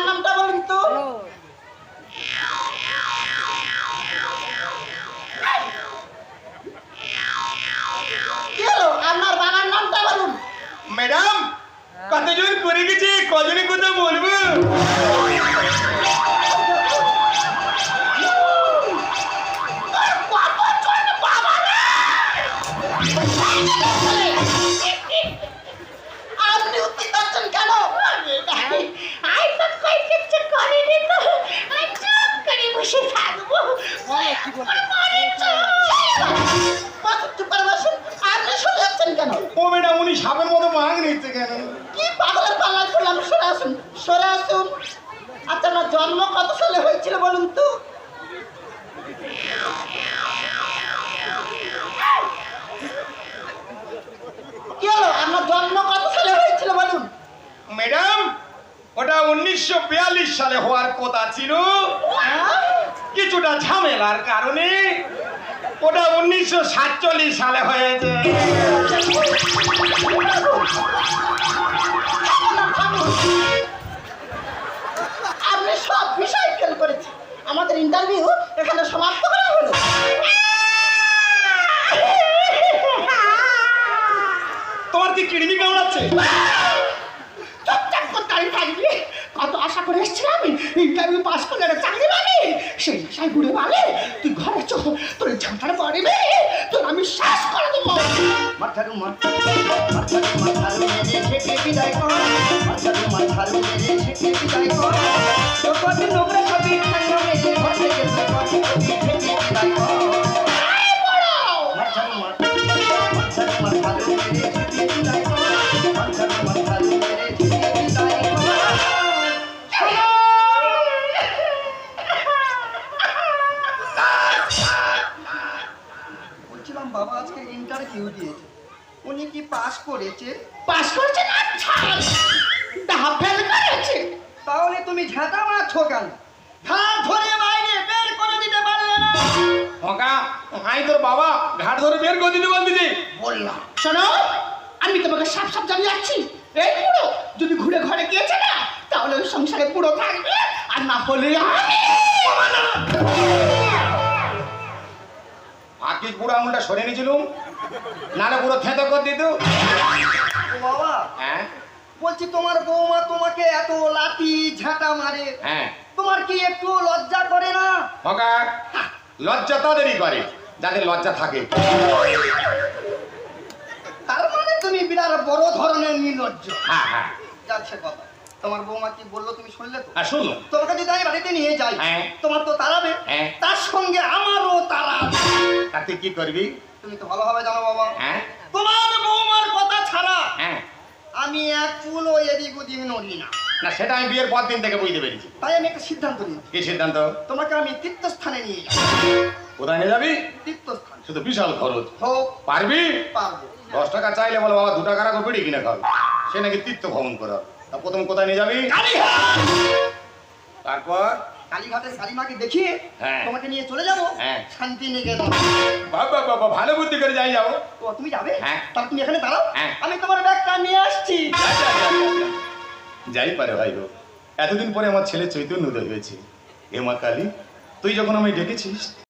নামটা বলুন তো। কি হলো আপনার বাবার নামটা বলুন। ম্যাডাম কতজন করে গেছে, কজনে কথা বলবো? আপনি উত্তি করছেন কেন? আই তো কই কিছু করিনি তো, আমি চুপ করে বসে থাকবো। আপনি সরে যাচ্ছেন কেন? ও ম্যাডাম উনি সাপের মতো ভাঙ নিচ্ছে কেন? কি পাগলের পাল্লা করলাম? সরে আসুন, সরে আসুন। আচ্ছা আপনার জন্ম কত সালে হয়েছিল বলুন তো? কি হলো আপনার জন্ম কত সালে হয়েছিল বলুন? ম্যাডাম ওটা 1942 সালে হওয়ার কথা ছিল, কিছুটা ঝামেলার কারণে ওটা 1947 সালে হয়েছে। আপনি সব বিষয় ফেল করেছেন। আমাদের ইন্টারভিউ এখানে সমাপ্ত করা হলো। তোমার কি কিডনি কামড়াচ্ছে? চুপচাপ করতে আমি থাকবি। কত আশা করে এসেছিলাম আমি ইন্টারভিউ পাস করলে একটা চাকরি পাবি, সেই আশায় ঘুরে পাবে। তুই ঘরে চো, তোর ঝাঁটার পরে তোর আমি শ্বাস করে দেবো। মাথারু মাথারু মেরে ছেটে বিদায় কর, মাথারু মেরে ছেটে বিদায় কর, তো কত নোংরা ছবি ঠান্ডা মেরে ঘর থেকে ছেটে বিদায় কর। মাথারু মাথারু মেরে ছেটে বিদায় কর, মাথারু মেরে ছেটে বিদায় কর। বলছিলাম বাবা আজকে ইন্টারভিউ দিয়েছে, উনি কি পাস করেছে? পাস করেছে না ছাড়, ডাহা ফেল করেছে। তাহলে তুমি ঝাঁটা মারছো কেন? ঘাট ধরে বাইরে বের করে দিতে পারলে না? হকা হাই তোর বাবা ঘাট ধরে বের করে দিতে বলতেছি। বললাম শোনো, আমি তোমাকে সাপ সাপ জানিয়ে যাচ্ছি, এই পুরো যদি ঘুরে ঘরে গিয়েছে না তাহলে ওই সংসারে পুরো থাকবে, আর না হলে আকি পুরো আঙুলটা সরে নিয়েছিলুম, নালে পুরো থেতো করে দিত। ও বাবা, হ্যাঁ বলছি তোমার বৌমা তোমাকে এত লাঠি ঝাঁটা মারে, হ্যাঁ তোমার কি একটু লজ্জা করে না? হকা লজ্জা তাদেরই করে যাদের লজ্জা থাকে। তার মানে তুমি বিরাট বড় ধরনের নির্লজ্জ। হ্যাঁ হ্যাঁ যাচ্ছে কথা, তোমার বৌমা কি বললো তুমি শুনলে তো? হ্যাঁ শুনলো। তোমাকে যদি আমি বাড়িতে নিয়ে যাই, হ্যাঁ। তোমার তো তাড়াবে, হ্যাঁ। তার সঙ্গে আমারও তাড়াবে। তা তুই কি করবি? তুমি তো ভালোভাবে জানো বাবা, হ্যাঁ তোমার বৌমার কথা ছাড়া হ্যাঁ আমি এক চুলও এদিক ওদিক নড়ি না। না সেটা আমি বিয়ের পর দিন থেকে বুঝতে পেরেছি। তাই আমি একটা সিদ্ধান্ত নিই, কি সিদ্ধান্ত? তোমাকে আমি তীর্থস্থানে নিয়ে যাবো। কোথায় নিয়ে যাবি? তীর্থস্থান শুধু বিশাল খরচ। হোক, পারবি? পারবো। 10 টাকা চাইলে বলো বাবা 2 টাকা রাখো বিড়ি কিনে খাও, সে নাকি তীর্থ ভ্রমণ করা। তা প্রথম কোথায় নিয়ে যাবি? তারপর কালীঘাটের কালীমাকে দেখিয়ে হ্যাঁ। তোমাকে নিয়ে চলে যাবো হ্যাঁ। শান্তিনিকেতন। বাবা বাবা ভালো বুদ্ধি করে যাই যাও। ও তুমি যাবে? হ্যাঁ। তাহলে তুমি এখানে দাঁড়াও, হ্যাঁ। আমি তোমার ব্যাগটা নিয়ে আসছি। যাই পারে ভাই গো, এতদিন পরে আমার ছেলে চৈতন্য উদয় হয়েছে। এ মা কালী, তুই যখন আমায় ডেকেছিস